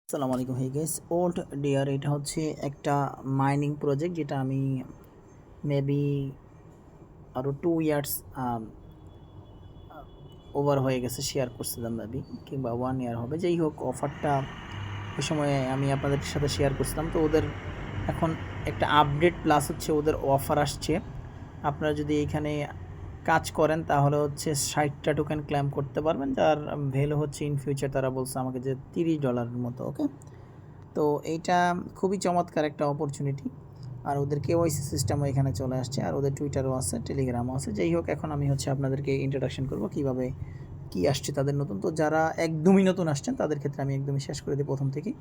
আসসালামু আলাইকুম। Hey guys, old deer এটা হচ্ছে একটা মাইনিং প্রজেক্ট যেটা আমি মেবি আরও 2 ইয়ার্স ওভার হয়ে গেছে শেয়ার করছিলাম মেবি, কিংবা 1 ইয়ার হবে। যেই হোক, অফারটা ওই সময় আমি আপনাদের সাথে শেয়ার করছিলাম। তো ওদের এখন একটা আপডেট প্লাস হচ্ছে ওদের অফার আসছে। আপনারা যদি এইখানে কাজ করেন তাহলে হচ্ছে 60টা টোকেন ক্লেম করতে পারবেন, যার ভ্যালু হচ্ছে ইন ফিউচার তারা বলছে আমাকে যে $30 মতো। ওকে, তো এইটা খুবই চমৎকার একটা অপরচুনিটি। আর ওদের কেওয়াইসি সিস্টেমও এখানে চলে আসছে, আর ওদের টুইটারও আছে, টেলিগ্রামও আছে। যাই হোক, এখন আমি হচ্ছে আপনাদেরকে ইন্ট্রোডাকশন করব কীভাবে কী আসছে তাদের নতুন। তো যারা একদমই নতুন আসছেন তাদের ক্ষেত্রে আমি একদমই শেষ করে দিই প্রথম থেকেই।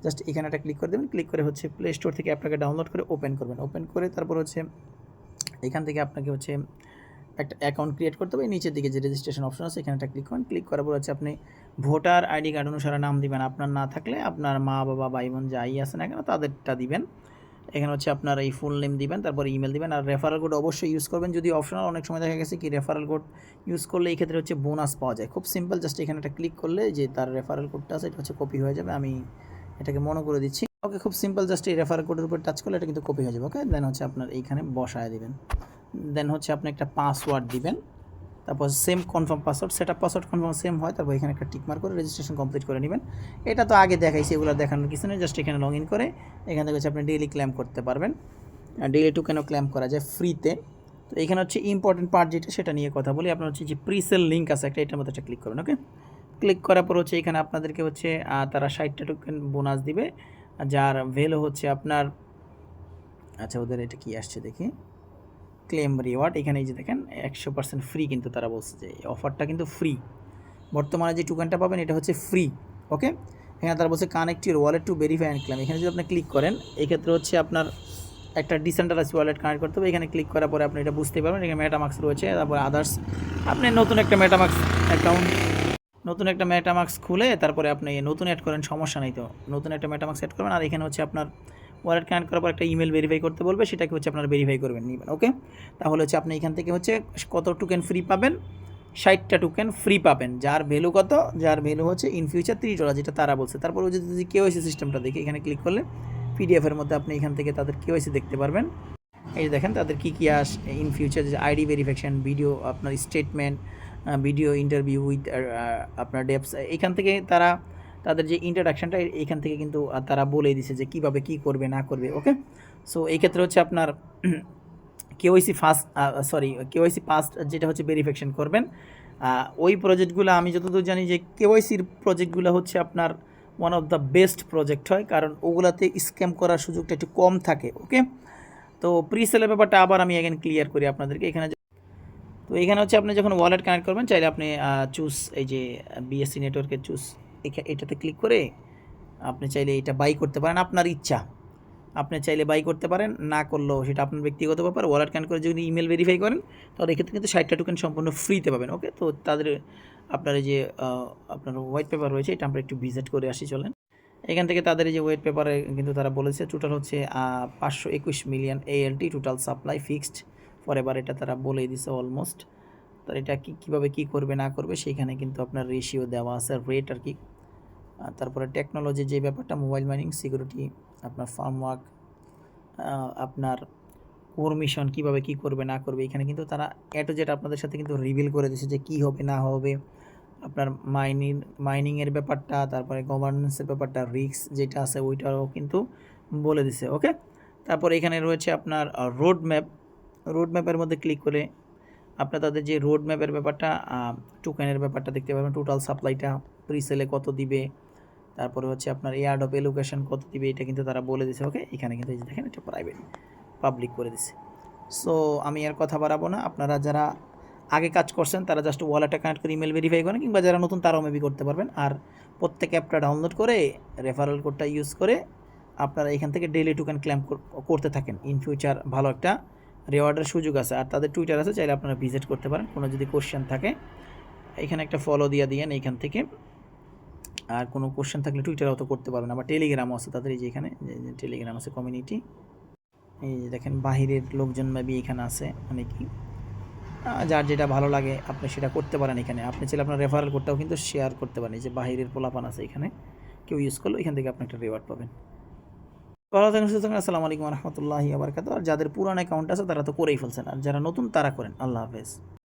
জাস্ট এখানে একটা ক্লিক করে দেবেন, ক্লিক করে হচ্ছে প্লে স্টোর থেকে অ্যাপটাকে ডাউনলোড করে ওপেন করবেন। ওপেন করে তারপর হচ্ছে এখান থেকে আপনাকে হচ্ছে একটা অ্যাকাউন্ট ক্রিয়েট করতে হবে। নিচের দিকে যে রেজিস্ট্রেশন অপশন আছে এখানে একটা ক্লিক করেন। ক্লিক করার পর হচ্ছে আপনি ভোটার আইডি কার্ড অনুসারে নাম দিবেন। আপনার না থাকলে আপনার মা বাবা ভাই বোন যাই আছে না কেন তাদেরটা দিবেন। এখানে হচ্ছে আপনার এই ফুল নেম দিবেন, তারপর ইমেল দিবেন। আর রেফারেল কোড অবশ্যই ইউজ করবেন, যদি অপশনাল। অনেক সময় দেখা গেছে কি রেফারেল কোড ইউজ করলে এই ক্ষেত্রে হচ্ছে বোনাস পাওয়া যায়। খুব সিম্পল, জাস্ট এখানে একটা ক্লিক করলে যে তার রেফারেল কোডটা আছে এটা হচ্ছে কপি হয়ে যাবে। আমি এটাকে মনে করে দিচ্ছি। ওকে, খুব সিম্পল, জাস্ট এই রেফারেল কোডের উপর টাচ করলে এটা কিন্তু কপি হয়ে যাবে। ওকে, দেন হচ্ছে আপনার এইখানে বসায় দিবেন। দেন হচ্ছে আপনি একটা পাসওয়ার্ড দিবেন, তারপর same confirm password, setup password confirm same হয়। তারপর এখানে একটা টিক মার্ক করে রেজিস্ট্রেশন কমপ্লিট করে নেবেন। এটা তো আগে দেখাইছি, এগুলো দেখানোর কিছু নেই। জাস্ট এখানে লগ ইন করে এখান থেকে হচ্ছে আপনি ডেইলি ক্লেম করতে পারবেন। ডেইলি টোকেনও ক্লেম করা যায় ফ্রিতে। তো এখানে হচ্ছে ইম্পর্টেন্ট পার্ট যেটা সেটা নিয়ে কথা বলি। আপনার হচ্ছে যে প্রিসেল লিঙ্ক আছে একটা, এটার মধ্যে একটা ক্লিক করুন। ওকে, ক্লিক করার পর হচ্ছে এখানে আপনাদেরকে হচ্ছে তারা 60টা টোকেন বোনাস দিবে, যার ভ্যালু হচ্ছে আপনার, আচ্ছা ওদের এটা কি আসছে দেখি, ক্লেম রিওয়ার্ড। এখানে এই যে দেখেন 100% ফ্রি, কিন্তু তারা বলছে যে এই অফারটা কিন্তু ফ্রি। বর্তমানে যে টোকেনটা পাবেন এটা হচ্ছে ফ্রি। ওকে, এখানে তারা বলছে connect your wallet to verify and claim. এখানে যদি আপনি ক্লিক করেন এই ক্ষেত্রে হচ্ছে আপনার একটা ডিসেন্ট্রালাইজ ওয়ালেট কানেক্ট করতে হবে। এখানে ক্লিক করার পরে আপনি এটা বুঝতে পারবেন। এখানে মেটামাক্স রয়েছে, তারপর আদার্স। আপনি নতুন একটা মেটামাক্স অ্যাকাউন্ট, নতুন একটা মেটামাক্স খুলে তারপরে আপনি নতুন অ্যাড করেন, সমস্যা নেই। তো নতুন একটা মেটামাক্স অ্যাড করবেন। আর এখানে হচ্ছে আপনার ওয়ালেট কানেক্ট করার পর একটা ইমেল ভেরিফাই করতে বলবে, সেটাকে হচ্ছে আপনারা ভেরিফাই করবেন নেবেন। ওকে, তাহলে হচ্ছে আপনি এখান থেকে হচ্ছে কত টোকেন ফ্রি পাবেন, 60টা টোকেন ফ্রি পাবেন, যার ভ্যালু কত, যার ভ্যালু হচ্ছে ইন ফিউচার $30, যেটা তারা বলছে। তারপর যদি কেওয়াইসি সিস্টেমটা দেখি, এখানে ক্লিক করলে পিডিএফের মধ্যে আপনি এখান থেকে তাদের কেওয়াইসি দেখতে পারবেন। এই যে দেখেন তাদের কী কী ইন ফিউচার, যে আইডি ভেরিফিকেশন, ভিডিও আপনার স্টেটমেন্ট, ভিডিও ইন্টারভিউ উইথ আপনার ডেপস। এখান থেকে তারা তাদের যে ইন্ট্রোডাকশানটা এইখান থেকে কিন্তু তারা বলে দিছে যে কীভাবে কী করবে না করবে। ওকে, সো এই ক্ষেত্রে হচ্ছে আপনার কেওয়াইসি ফার্স্ট, কেওয়াইসি পাস্ট যেটা হচ্ছে ভেরিফিকেশন করবেন। ওই প্রজেক্টগুলো আমি যতদূর জানি যে কেওয়াইসির প্রজেক্টগুলো হচ্ছে আপনার one of the best project হয়, কারণ ওগুলাতে স্ক্যাম করার সুযোগটা একটু কম থাকে। ওকে, তো প্রি সেলের ব্যাপারটা আবার আমি এখানে ক্লিয়ার করি আপনাদেরকে। এখানে তো এখানে হচ্ছে আপনি যখন ওয়ালেট কানেক্ট করবেন, চাইলে আপনি চুজ, এই যে বিএসসি নেটওয়ার্কের চুজ, এটাতে ক্লিক করে আপনি চাইলে এটা বাই করতে পারেন, আপনার ইচ্ছা। আপনি চাইলে বাই করতে পারেন, না করলেও সেটা আপনার ব্যক্তিগত ব্যাপার। ওয়ালেট কানেক্ট করে যদি ইমেল ভেরিফাই করেন তাহলে এক্ষেত্রে কিন্তু 60টা টোকেন সম্পূর্ণ ফ্রিতে পাবেন। ওকে, তো তাদের আপনার এই যে আপনার হোয়াইট পেপার রয়েছে, এটা আমরা একটু ভিজিট করে আসি চলেন। এখান থেকে তাদের এই যে হোয়াইট পেপারে কিন্তু তারা বলেছে টোটাল হচ্ছে 521 million ALT total supply fixed for এবার, এটা তারা বলেই দিছে অলমোস্ট। তার এটা কীভাবে কী করবে না করবে সেইখানে কিন্তু আপনার রেশিও দেওয়া আছে, রেট আর কি। তারপরে টেকনোলজি যে ব্যাপারটা, মোবাইল মাইনিং, সিকিউরিটি, আপনার ফার্মওয়ার্ক, আপনার কোর মিশন কীভাবে কী করবে না করবে, এখানে কিন্তু তারা যেটা আপনাদের সাথে কিন্তু রিভিল করে দিয়েছে যে কী হবে না হবে। আপনার মাইনিংয়ের ব্যাপারটা, তারপরে গভর্নেন্সের ব্যাপারটা, রিস্ক যেটা আছে ওইটাও কিন্তু বলে দিছে। ওকে, তারপর এখানে রয়েছে আপনার রোড ম্যাপের মধ্যে ক্লিক করে আপনার তাদের যে রোড ম্যাপের ব্যাপারটা, টোকেনের ব্যাপারটা দেখতে পাবেন। টোটাল সাপ্লাইটা প্রিসেলে কত দিবে, তারপরে হচ্ছে আপনার এয়ারড্রপ এলোকেশন কত দিবে, এটা কিন্তু তারা বলে দিছে। ওকে, এখানে কিন্তু এই যে দেখেন এটা প্রাইভেট পাবলিক করে দিছে। সো আমি আর কথা বাড়াবো না। আপনারা যারা আগে কাজ করছেন তারা জাস্ট ওয়ালেটটা কানেক্ট করে ইমেল ভেরিফাই করেন, কিংবা যারা নতুন তারাও মেবি করতে পারবেন। আর প্রত্যেক অ্যাপটা ডাউনলোড করে রেফারেল কোডটা ইউজ করে আপনারা এখান থেকে ডেইলি টোকেন ক্লেম করতে থাকেন। ইন ফিউচার ভালো একটা রিওয়ার্ডের সুযোগ আছে। আর তাদের টুইটার আছে, চাইলে আপনারা ভিজিট করতে পারেন। কোনো যদি কোশ্চেন থাকে এখানে একটা ফলো দিয়ে দিয়েন এইখান থেকে। আর কোনো কোশ্চেন থাকলে টুইটারেও তো করতে পারবেন। আবার টেলিগ্রামও আছে তাদের, এই যে এখানে টেলিগ্রাম আছে কমিউনিটি। এই যে দেখেন বাহিরের লোকজন মেবি এখানে আছে অনেকেই। যার যেটা ভালো লাগে আপনি সেটা করতে পারেন। এখানে আপনি চাইলে আপনার রেফারেল কোডটাও কিন্তু শেয়ার করতে পারেন। এই যে বাহিরের পোলাপান আছে এখানে, কেউ ইউজ করলো, এখান থেকে আপনি একটা রিওয়ার্ড পাবেন। ভালো থাকেন, সুস্থ থাকেন। আসসালামু আলাইকুম রহমতুল্লাহি আবরকাত। আর যাদের পুরান অ্যাকাউন্ট আছে তারা তো করেই ফেলছেন, আর যারা নতুন তারা করেন। আল্লাহ হাফেজ।